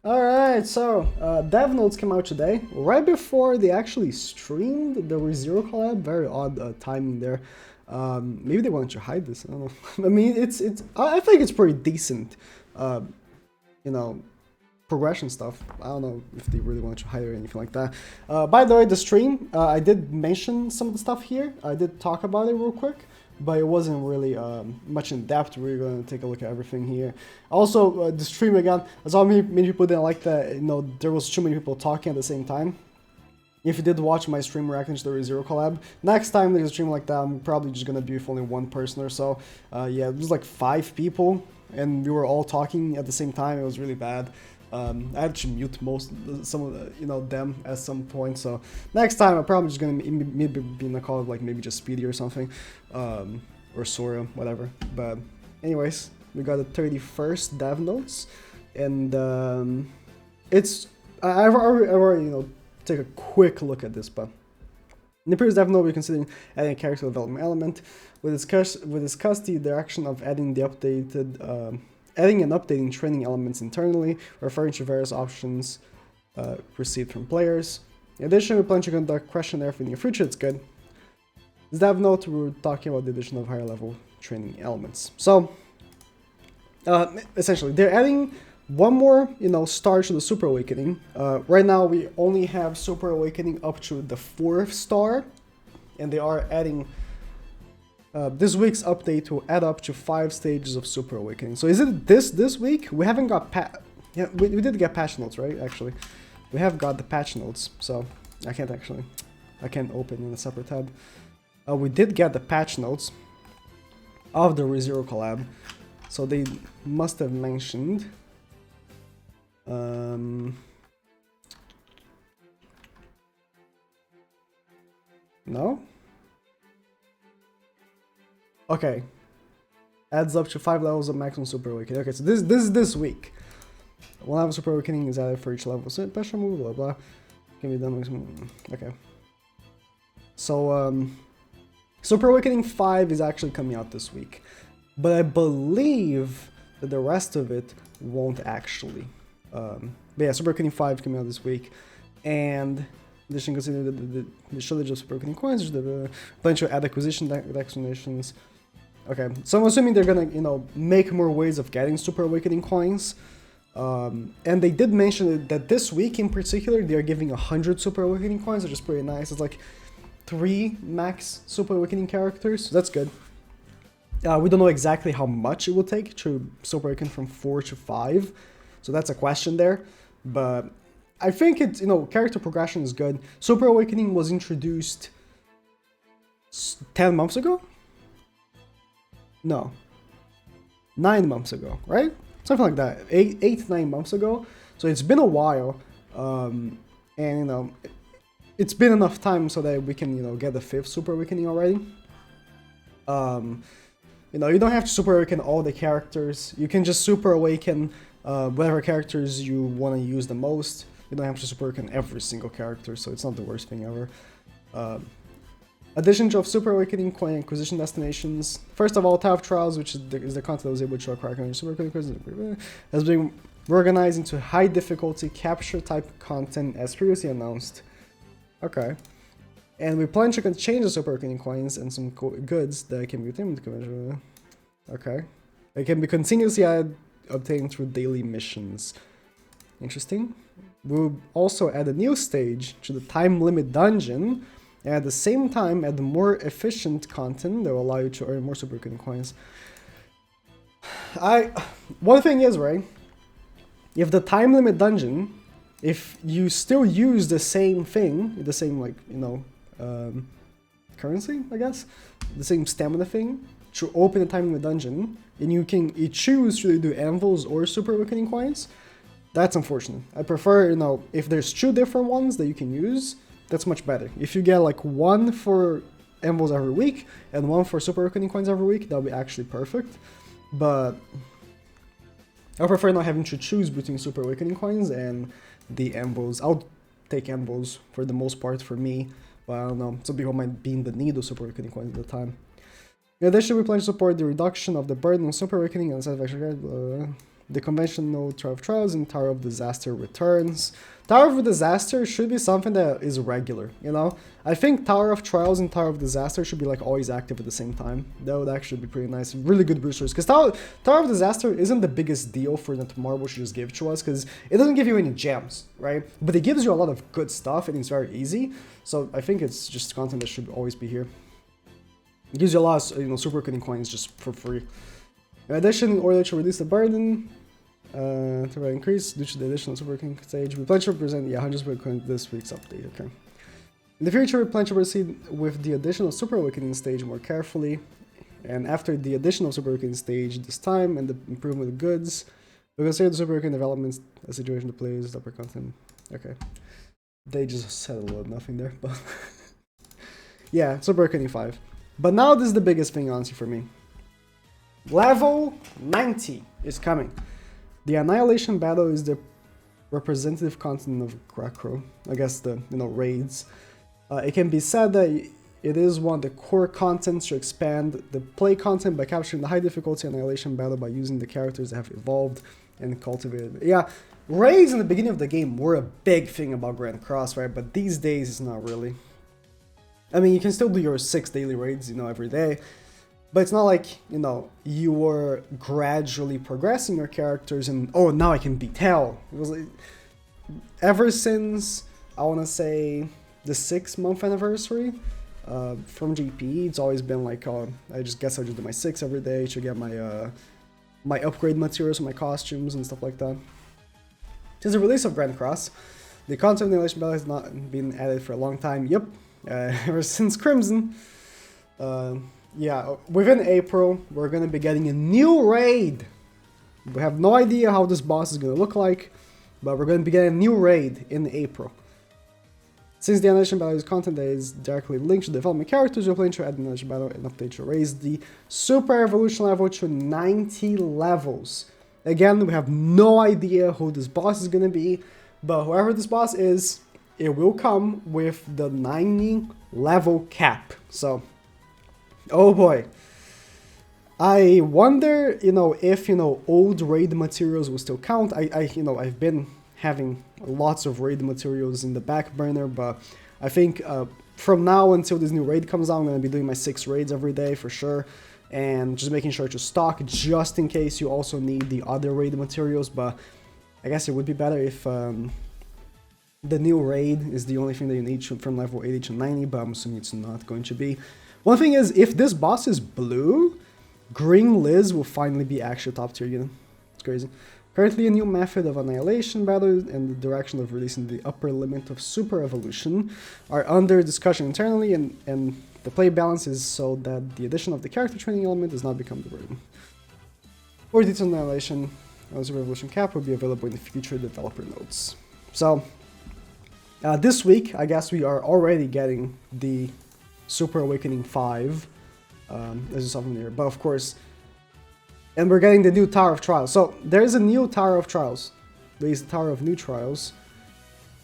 Alright, so Dev Notes came out today, right before they actually streamed the ReZero collab. Very odd timing there. Maybe they wanted to hide this, I don't know. I mean, I think it's pretty decent, you know, progression stuff. I don't know if they really wanted to hide or anything like that. By the way, the stream, I did mention some of the stuff here. I did talk about it real quick, but it wasn't really much in depth. We're going to take a look at everything here. Also, the stream again, I saw many people didn't like that, you know, there was too many people talking at the same time. If you did watch my stream reacting to the ReZero collab, next time there's a stream like that, I'm probably just going to be with only one person or so. Yeah, it was like 5 people, and we were all talking at the same time. It was really bad. I had to mute some of the, you know, them at some point. So next time I'm probably just gonna maybe be in a call of like maybe just Speedy or something, or Sora, whatever. But anyways, we got the 31st dev notes, and I've already you know take a quick look at this, but in the previous dev note we're considering adding a character development element. We discussed the direction of adding the updated. Adding and updating training elements internally, referring to various options received from players. In addition, we plan to conduct questionnaire for the near future. It's good. This dev note, we were talking about the addition of higher level training elements. So, essentially, they're adding one more, you know, star to the Super Awakening. Right now, we only have Super Awakening up to the 4th star, and they are adding. This week's update will add up to 5 stages of Super Awakening. So is it this week? We haven't got yeah, we did get patch notes, right? Actually, we have got the patch notes. So I can't open in a separate tab. We did get the patch notes of the ReZero collab, so they must have mentioned. No. Okay, adds up to 5 levels of maximum Super Awakening. Okay, so this is this week. 1 level Super Awakening is added for each level. So special move, blah blah. Can be done maximum. Okay. So Super Awakening 5 is actually coming out this week, but I believe that the rest of it won't actually. But yeah, Super Awakening 5 coming out this week, and they should consider the shortage of Super Awakening coins. Plan to add acquisition explanations. Okay, so I'm assuming they're gonna, you know, make more ways of getting Super Awakening coins. And they did mention that this week in particular, they are giving 100 Super Awakening coins, which is pretty nice. It's like 3 max Super Awakening characters, so that's good. We don't know exactly how much it will take to Super Awaken from 4 to 5, so that's a question there. But I think it's, you know, character progression is good. Super Awakening was introduced 10 months ago? No, 9 months ago, right? Something like that, 8-9 months ago. So it's been a while, and you know, it's been enough time so that we can, you know, get the 5th Super Awakening already. You know, you don't have to Super Awaken all the characters. You can just Super Awaken whatever characters you want to use the most. You don't have to Super Awaken every single character, so it's not the worst thing ever. Addition of Super Awakening coin acquisition destinations. First of all, Tower of Trials, which is the content that was able to acquire Super Awakening, has been reorganized into high difficulty capture type content as previously announced. Okay. And we plan to change the Super Awakening coins and some goods that can be obtained. Okay. They can be continuously obtained through daily missions. Interesting. We'll also add a new stage to the time limit dungeon, and at the same time add more efficient content that will allow you to earn more Super Awakening coins. One thing is, right, if the time limit dungeon, if you still use the same thing, the same, like, you know, currency, I guess, the same stamina thing, to open the time limit dungeon, and you choose to do anvils or Super Awakening coins, that's unfortunate. I prefer, you know, if there's 2 different ones that you can use, that's much better. If you get like 1 for anvils every week and 1 for Super Awakening coins every week, that would be actually perfect. But I prefer not having to choose between Super Awakening coins and the anvils. I'll take anvils for the most part for me, but I don't know, some people might be in the need of Super Awakening coins at the time. In addition, we plan to support the reduction of the burden on Super Awakening and satisfaction. the conventional Tower of Trials and Tower of Disaster returns. Tower of Disaster should be something that is regular, you know? I think Tower of Trials and Tower of Disaster should be like always active at the same time. That would actually be pretty nice. Really good boosters. Because Tower of Disaster isn't the biggest deal for that Marvel should just give to us, because it doesn't give you any gems, right? But it gives you a lot of good stuff and it's very easy. So I think it's just content that should always be here. It gives you a lot of, you know, super cutting coins just for free. In addition, in order to reduce the burden, to increase due to the additional super cutting stage, we plan to present 100 super coins this week's update. Okay. In the future, we plan to proceed with the additional super awakening stage more carefully, and after the additional super awakening stage this time and the improvement of goods, we consider the super awakening developments a situation that plays upper content. Okay. They just said a lot of nothing there, but yeah, super awakening 5. But now this is the biggest thing, honestly, for me. Level 90 is coming. The Annihilation Battle is the representative content of Grakro. I guess the, you know, raids. It can be said that it is one of the core contents to expand the play content by capturing the high difficulty Annihilation Battle by using the characters that have evolved and cultivated. Yeah, raids in the beginning of the game were a big thing about Grand Cross, right? But these days it's not really. I mean, you can still do your 6 daily raids, you know, every day. But it's not like, you know, you were gradually progressing your characters and, oh, now I can beat hell. It was like, ever since, I want to say, the 6-month anniversary from GP, it's always been like, I just guess I just do my 6 every day to get my my upgrade materials and my costumes and stuff like that. Since the release of Grand Cross, the content of the Annihilation Battle has not been added for a long time. Yep, ever since Crimson. Yeah, within April, we're going to be getting a new raid. We have no idea how this boss is going to look like, but we're going to be getting a new raid in April. Since the Annihilation Battle is content that is directly linked to the development characters, we're planning to add the Annihilation Battle and update to raise the Super Evolution level to 90 levels. Again, we have no idea who this boss is going to be, but whoever this boss is, it will come with the 90 level cap. So, oh boy. I wonder, you know, if, you know, old raid materials will still count. You know, I've been having lots of raid materials in the back burner, but I think from now until this new raid comes out, I'm going to be doing my 6 raids every day for sure, and just making sure to stock just in case you also need the other raid materials. But I guess it would be better if the new raid is the only thing that you need from level 80 to 90, but I'm assuming it's not going to be. One thing is, if this boss is blue, Green Liz will finally be actually top tier, you know? It's crazy. Currently, a new method of Annihilation Battle and the direction of releasing the upper limit of Super Evolution are under discussion internally, and the play balance is so that the addition of the character training element does not become the burden. More detailed Annihilation on Super Evolution cap will be available in the future developer notes. So, this week, I guess we are already getting the Super Awakening 5, as you saw from here, but of course, and we're getting the new Tower of Trials. So there's a new Tower of Trials. There's the Tower of New Trials.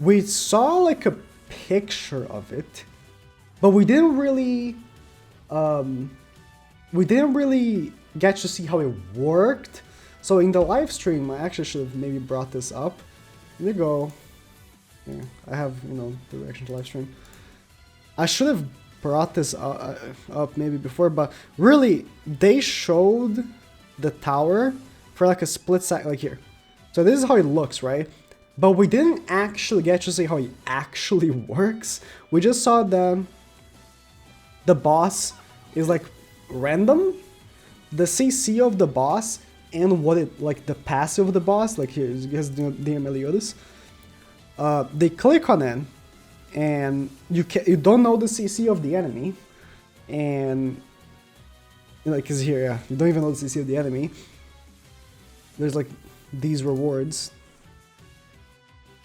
We saw like a picture of it, but we didn't really get to see how it worked. So in the live stream, I actually should have maybe brought this up. Let me go. Yeah, I have, you know, the reaction to live stream. I should have brought this up maybe before, but really, they showed the tower for like a split second, like here. So this is how it looks, right? But we didn't actually get to see how it actually works. We just saw the boss is like random. The CC of the boss and what it, like the passive of the boss, like here, it has the Meliodas. They click on it, and you don't know the CC of the enemy, and you know, because here, yeah, you don't even know the CC of the enemy. There's like these rewards,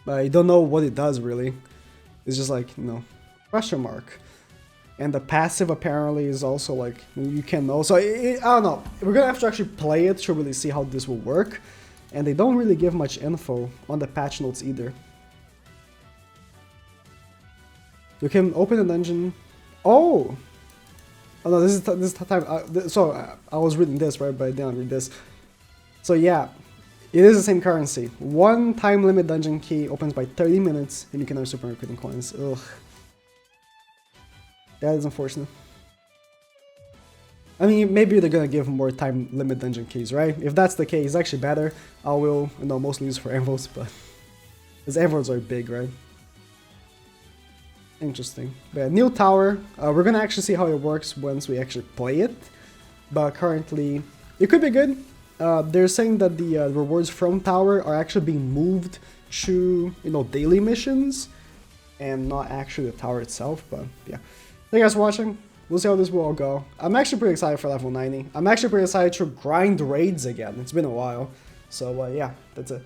but you don't know what it does really. It's just like, you know, question mark. And the passive apparently is also like, you can know. So I don't know. We're gonna have to actually play it to really see how this will work. And they don't really give much info on the patch notes either. You can open a dungeon. Oh! Oh no, this is the time. So I was reading this, right? But I didn't read this. So yeah, It is the same currency. One time limit dungeon key opens by 30 minutes, and you can earn super recruiting coins. Ugh. That is unfortunate. I mean, maybe they're gonna give more time limit dungeon keys, right? If that's the case, it's actually better. I will, mostly use for emeralds, but because emeralds are big, right? Interesting. But yeah, new tower. We're gonna actually see how it works once we actually play it. But currently, it could be good. They're saying that the rewards from tower are actually being moved to daily missions, and not actually the tower itself. But yeah, thank you guys for watching. We'll see how this will all go. I'm actually pretty excited for level 90. I'm actually pretty excited to grind raids again. It's been a while. So yeah, that's it.